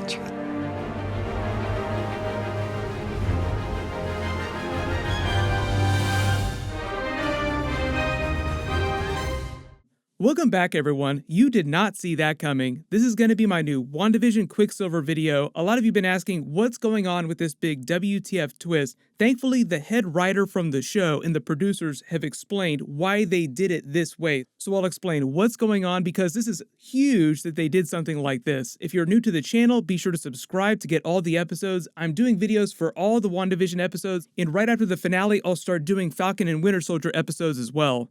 truth. Welcome back, everyone. You did not see that coming. This is going to be my new WandaVision Quicksilver video. A lot of you have been asking what's going on with this big WTF twist. Thankfully, the head writer from the show and the producers have explained why they did it this way. So I'll explain what's going on because this is huge that they did something like this. If you're new to the channel, be sure to subscribe to get all the episodes. I'm doing videos for all the WandaVision episodes, and right after the finale, I'll start doing Falcon and Winter Soldier episodes as well.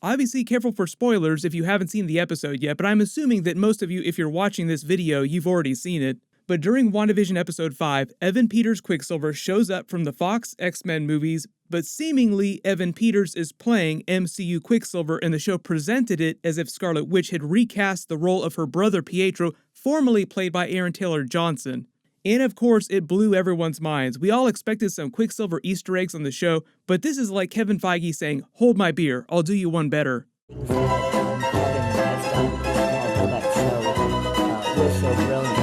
Obviously, careful for spoilers if you haven't seen the episode yet, but I'm assuming that most of you, if you're watching this video, you've already seen it. But during WandaVision Episode 5, Evan Peters' Quicksilver shows up from the Fox X-Men movies, but seemingly Evan Peters is playing MCU Quicksilver, and the show presented it as if Scarlet Witch had recast the role of her brother Pietro, formerly played by Aaron Taylor Johnson. And of course, it blew everyone's minds. We all expected some Quicksilver Easter eggs on the show, but this is like Kevin Feige saying, "Hold my beer, I'll do you one better." Things that Kevin has done with Marvel that's was so brilliant.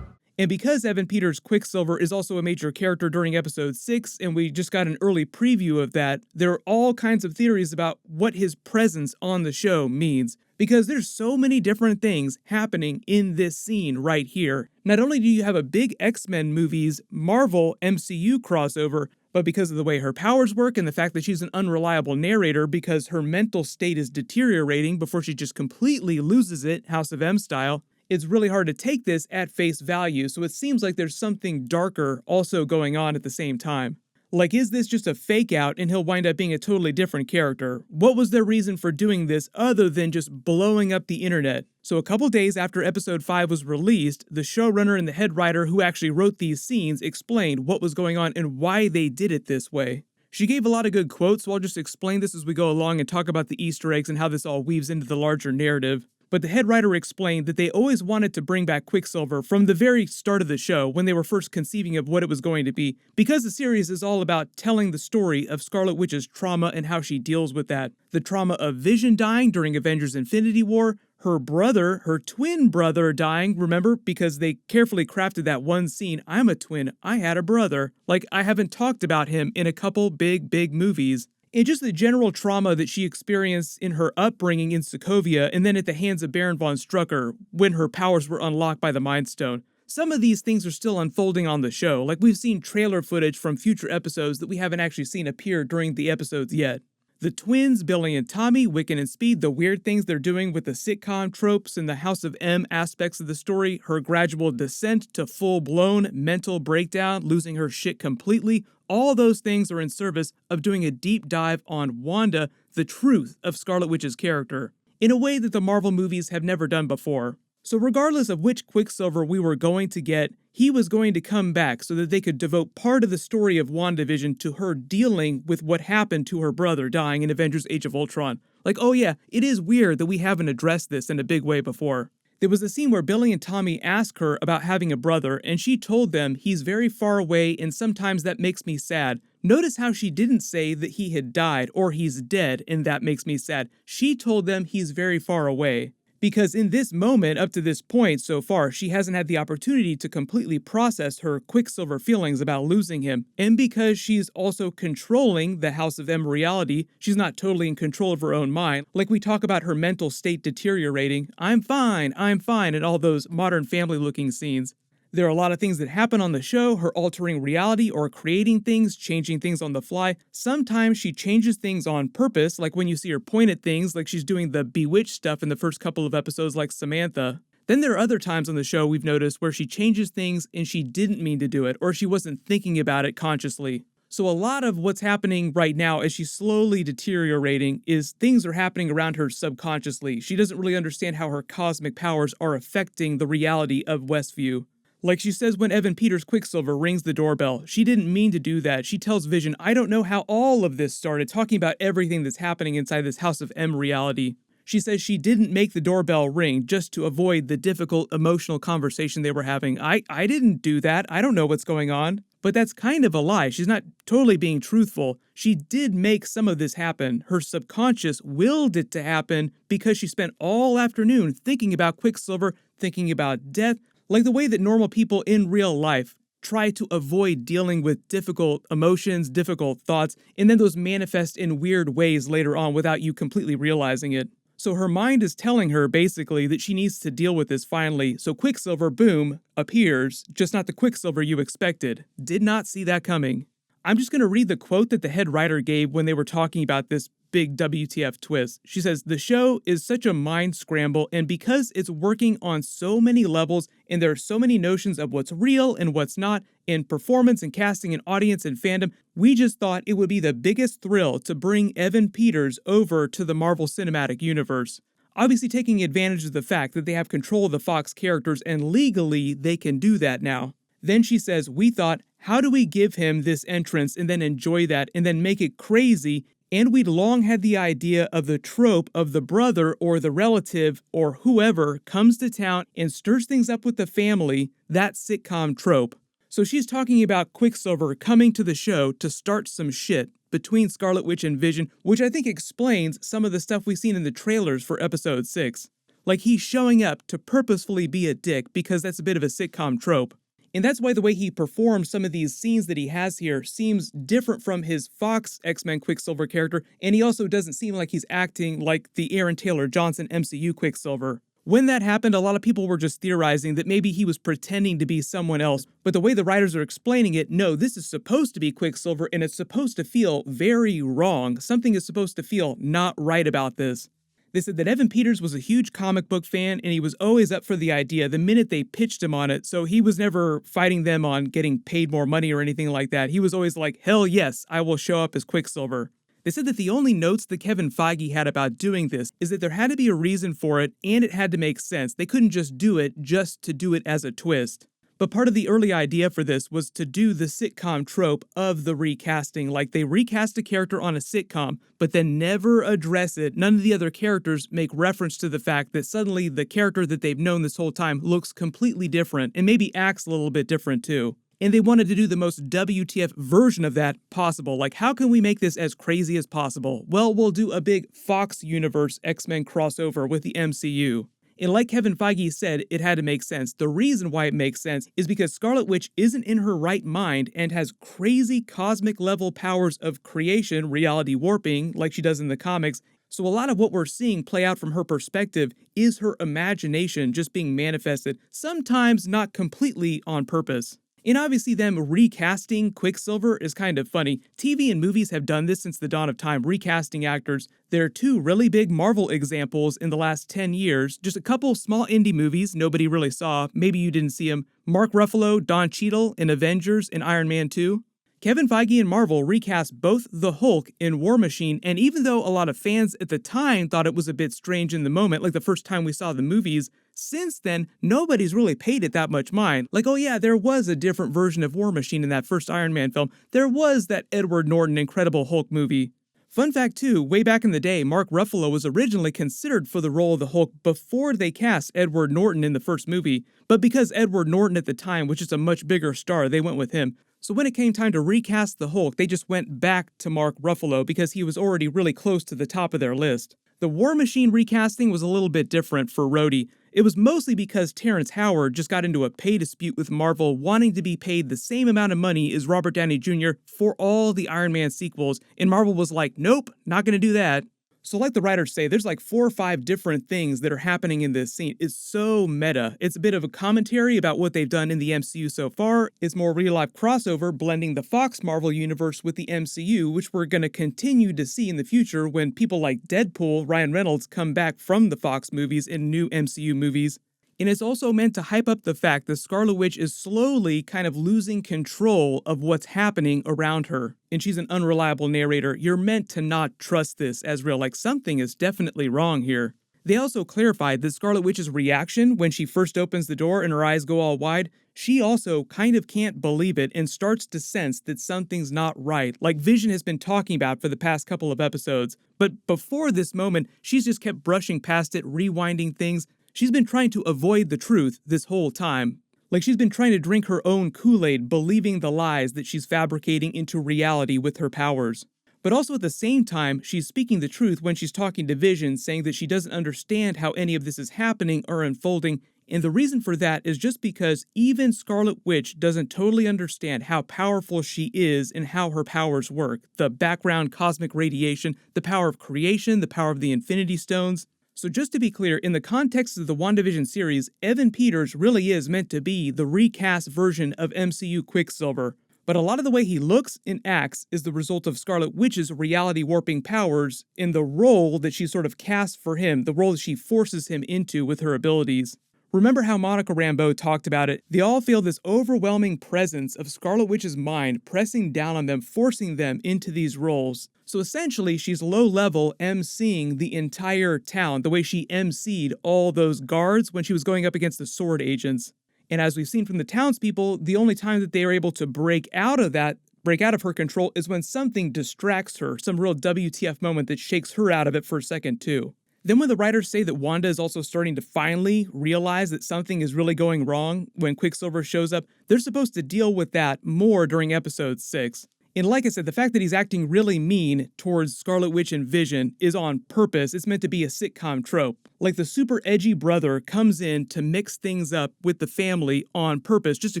And because Evan Peters' Quicksilver is also a major character during episode 6, and we just got an early preview of that, there are all kinds of theories about what his presence on the show means. Because there's so many different things happening in this scene right here. Not only do you have a big X-Men movies Marvel MCU crossover, but because of the way her powers work and the fact that she's an unreliable narrator because her mental state is deteriorating before she just completely loses it, House of M style, it's really hard to take this at face value, so it seems like there's something darker also going on at the same time. Like, is this just a fake out and he'll wind up being a totally different character? What was their reason for doing this other than just blowing up the internet? So a couple days after episode 5 was released, the showrunner and the head writer who actually wrote these scenes explained what was going on and why they did it this way. She gave a lot of good quotes, so I'll just explain this as we go along and talk about the Easter eggs and how this all weaves into the larger narrative. But the head writer explained that they always wanted to bring back Quicksilver from the very start of the show when they were first conceiving of what it was going to be, because the series is all about telling the story of Scarlet Witch's trauma and how she deals with that. The trauma of Vision dying during Avengers Infinity War, her brother, her twin brother dying, remember? Because they carefully crafted that one scene, "I'm a twin, I had a brother." Like, I haven't talked about him in a couple big movies. And just the general trauma that she experienced in her upbringing in Sokovia and then at the hands of Baron von Strucker when her powers were unlocked by the Mind Stone. Some of these things are still unfolding on the show, like we've seen trailer footage from future episodes that we haven't actually seen appear during the episodes yet. The twins, Billy and Tommy, Wiccan and Speed, the weird things they're doing with the sitcom tropes and the House of M aspects of the story, her gradual descent to full-blown mental breakdown, losing her shit completely, all those things are in service of doing a deep dive on Wanda, the truth of Scarlet Witch's character, in a way that the Marvel movies have never done before. So regardless of which Quicksilver we were going to get, he was going to come back so that they could devote part of the story of WandaVision to her dealing with what happened to her brother dying in Avengers Age of Ultron. Like, oh yeah, it is weird that we haven't addressed this in a big way before. There was a scene where Billy and Tommy asked her about having a brother, and she told them he's very far away and sometimes that makes me sad. Notice how she didn't say that he had died or he's dead and that makes me sad. She told them he's very far away. Because in this moment, up to this point so far, she hasn't had the opportunity to completely process her Quicksilver feelings about losing him. And because she's also controlling the House of M reality, she's not totally in control of her own mind. Like we talk about her mental state deteriorating, I'm fine, and all those Modern Family looking scenes. There are a lot of things that happen on the show, her altering reality or creating things, changing things on the fly. Sometimes she changes things on purpose, like when you see her point at things, like she's doing the Bewitched stuff in the first couple of episodes like Samantha. Then there are other times on the show we've noticed where she changes things and she didn't mean to do it, or she wasn't thinking about it consciously. So a lot of what's happening right now as she's slowly deteriorating is things are happening around her subconsciously. She doesn't really understand how her cosmic powers are affecting the reality of Westview. Like she says when Evan Peters' Quicksilver rings the doorbell, she didn't mean to do that. She tells Vision, I don't know how all of this started, talking about everything that's happening inside this House of M reality. She says she didn't make the doorbell ring just to avoid the difficult emotional conversation they were having. I didn't do that. I don't know what's going on. But that's kind of a lie. She's not totally being truthful. She did make some of this happen. Her subconscious willed it to happen because she spent all afternoon thinking about Quicksilver, thinking about death. Like the way that normal people in real life try to avoid dealing with difficult emotions, difficult thoughts, and then those manifest in weird ways later on without you completely realizing it. So her mind is telling her basically that she needs to deal with this finally. So Quicksilver, boom, appears, just not the Quicksilver you expected. Did not see that coming. I'm just going to read the quote that the head writer gave when they were talking about this big WTF twist. She says, "The show is such a mind scramble, and because it's working on so many levels and there are so many notions of what's real and what's not in performance and casting and audience and fandom, we just thought it would be the biggest thrill to bring Evan Peters over to the Marvel Cinematic Universe." Obviously taking advantage of the fact that they have control of the Fox characters and legally they can do that now. Then she says, "We thought, how do we give him this entrance and then enjoy that and then make it crazy? And we'd long had the idea of the trope of the brother or the relative or whoever comes to town and stirs things up with the family, that sitcom trope." So she's talking about Quicksilver coming to the show to start some shit between Scarlet Witch and Vision, which I think explains some of the stuff we've seen in the trailers for episode 6. Like he's showing up to purposefully be a dick because that's a bit of a sitcom trope. And that's why the way he performs some of these scenes that he has here seems different from his Fox X-Men Quicksilver character, and he also doesn't seem like he's acting like the Aaron Taylor Johnson MCU Quicksilver. When that happened, a lot of people were just theorizing that maybe he was pretending to be someone else, but the way the writers are explaining it, no, this is supposed to be Quicksilver, and it's supposed to feel very wrong. Something is supposed to feel not right about this. They said that Evan Peters was a huge comic book fan and he was always up for the idea the minute they pitched him on it, so he was never fighting them on getting paid more money or anything like that. He was always like, hell yes, I will show up as Quicksilver. They said that the only notes that Kevin Feige had about doing this is that there had to be a reason for it and it had to make sense. They couldn't just do it just to do it as a twist. But part of the early idea for this was to do the sitcom trope of the recasting. Like they recast a character on a sitcom, but then never address it. None of the other characters make reference to the fact that suddenly the character that they've known this whole time looks completely different and maybe acts a little bit different too. And they wanted to do the most WTF version of that possible. Like, how can we make this as crazy as possible? Well, we'll do a big Fox Universe X-Men crossover with the MCU. And like Kevin Feige said, it had to make sense. The reason why it makes sense is because Scarlet Witch isn't in her right mind and has crazy cosmic level powers of creation, reality warping, like she does in the comics. So a lot of what we're seeing play out from her perspective is her imagination just being manifested, sometimes not completely on purpose. And obviously them recasting Quicksilver is kind of funny. TV and movies have done this since the dawn of time, recasting actors. There are two really big Marvel examples in the last 10 years. Just a couple small indie movies nobody really saw. Maybe you didn't see them. Mark Ruffalo, Don Cheadle in Avengers and Iron Man 2. Kevin Feige and Marvel recast both the Hulk and War Machine, and even though a lot of fans at the time thought it was a bit strange in the moment, like the first time we saw the movies, since then, nobody's really paid it that much mind. Like, oh yeah, there was a different version of War Machine in that first Iron Man film. There was that Edward Norton Incredible Hulk movie. Fun fact too, way back in the day, Mark Ruffalo was originally considered for the role of the Hulk before they cast Edward Norton in the first movie, but because Edward Norton at the time was just a much bigger star, they went with him. So when it came time to recast the Hulk, they just went back to Mark Ruffalo because he was already really close to the top of their list. The War Machine recasting was a little bit different for Rhodey. It was mostly because Terrence Howard just got into a pay dispute with Marvel, wanting to be paid the same amount of money as Robert Downey Jr. for all the Iron Man sequels, and Marvel was like, nope, not gonna do that. So like the writers say, there's like 4 or 5 different things that are happening in this scene. It's so meta. It's a bit of a commentary about what they've done in the MCU so far. It's more real-life crossover, blending the Fox Marvel universe with the MCU, which we're going to continue to see in the future when people like Deadpool, Ryan Reynolds, come back from the Fox movies in new MCU movies. And it's also meant to hype up the fact that Scarlet Witch is slowly kind of losing control of what's happening around her. And she's an unreliable narrator. You're meant to not trust this as real, like something is definitely wrong here. They also clarified that Scarlet Witch's reaction when she first opens the door and her eyes go all wide, she also kind of can't believe it and starts to sense that something's not right, like Vision has been talking about for the past couple of episodes. But before this moment, she's just kept brushing past it, rewinding things. She's been trying to avoid the truth this whole time. Like she's been trying to drink her own Kool-Aid, believing the lies that she's fabricating into reality with her powers. But also at the same time, she's speaking the truth when she's talking to Vision, saying that she doesn't understand how any of this is happening or unfolding, And the reason for that is just because even Scarlet Witch doesn't totally understand how powerful she is and how her powers work. The background cosmic radiation, the power of creation, the power of the Infinity Stones. So just to be clear, in the context of the WandaVision series, Evan Peters really is meant to be the recast version of MCU Quicksilver. But a lot of the way he looks and acts is the result of Scarlet Witch's reality warping powers in the role that she sort of casts for him, the role that she forces him into with her abilities. Remember how Monica Rambeau talked about it? They all feel this overwhelming presence of Scarlet Witch's mind pressing down on them, forcing them into these roles. So essentially, she's low-level emceeing the entire town, the way she emceed all those guards when she was going up against the Sword Agents. And as we've seen from the townspeople, the only time that they are able to break out of her control, is when something distracts her, some real WTF moment that shakes her out of it for a second too. Then when the writers say that Wanda is also starting to finally realize that something is really going wrong when Quicksilver shows up, they're supposed to deal with that more during episode 6. And like I said, the fact that he's acting really mean towards Scarlet Witch and Vision is on purpose. It's meant to be a sitcom trope. Like the super edgy brother comes in to mix things up with the family on purpose, just to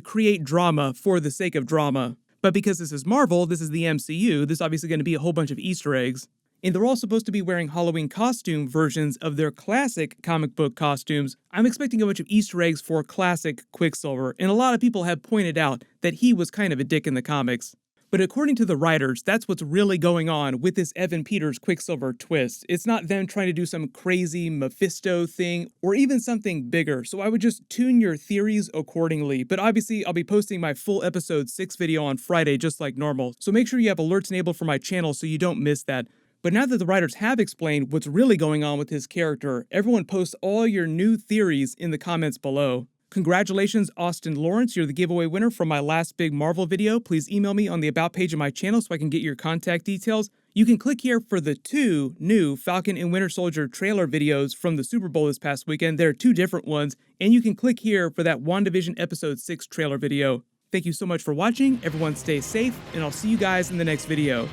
create drama for the sake of drama. But because this is Marvel, this is the MCU, there's obviously going to be a whole bunch of Easter eggs. And they're all supposed to be wearing Halloween costume versions of their classic comic book costumes. I'm expecting a bunch of Easter eggs for classic Quicksilver, and a lot of people have pointed out that he was kind of a dick in the comics. But according to the writers, that's what's really going on with this Evan Peters Quicksilver twist. It's not them trying to do some crazy Mephisto thing or even something bigger, so I would just tune your theories accordingly. But obviously, I'll be posting my full episode 6 video on Friday just like normal, so make sure you have alerts enabled for my channel so you don't miss that. But now that the writers have explained what's really going on with his character, everyone post all your new theories in the comments below. Congratulations, Austin Lawrence, you're the giveaway winner from my last big Marvel video. Please email me on the About page of my channel so I can get your contact details. You can click here for the 2 new Falcon and Winter Soldier trailer videos from the Super Bowl this past weekend. There are 2 different ones, and you can click here for that WandaVision Episode 6 trailer video. Thank you so much for watching, everyone stay safe, and I'll see you guys in the next video.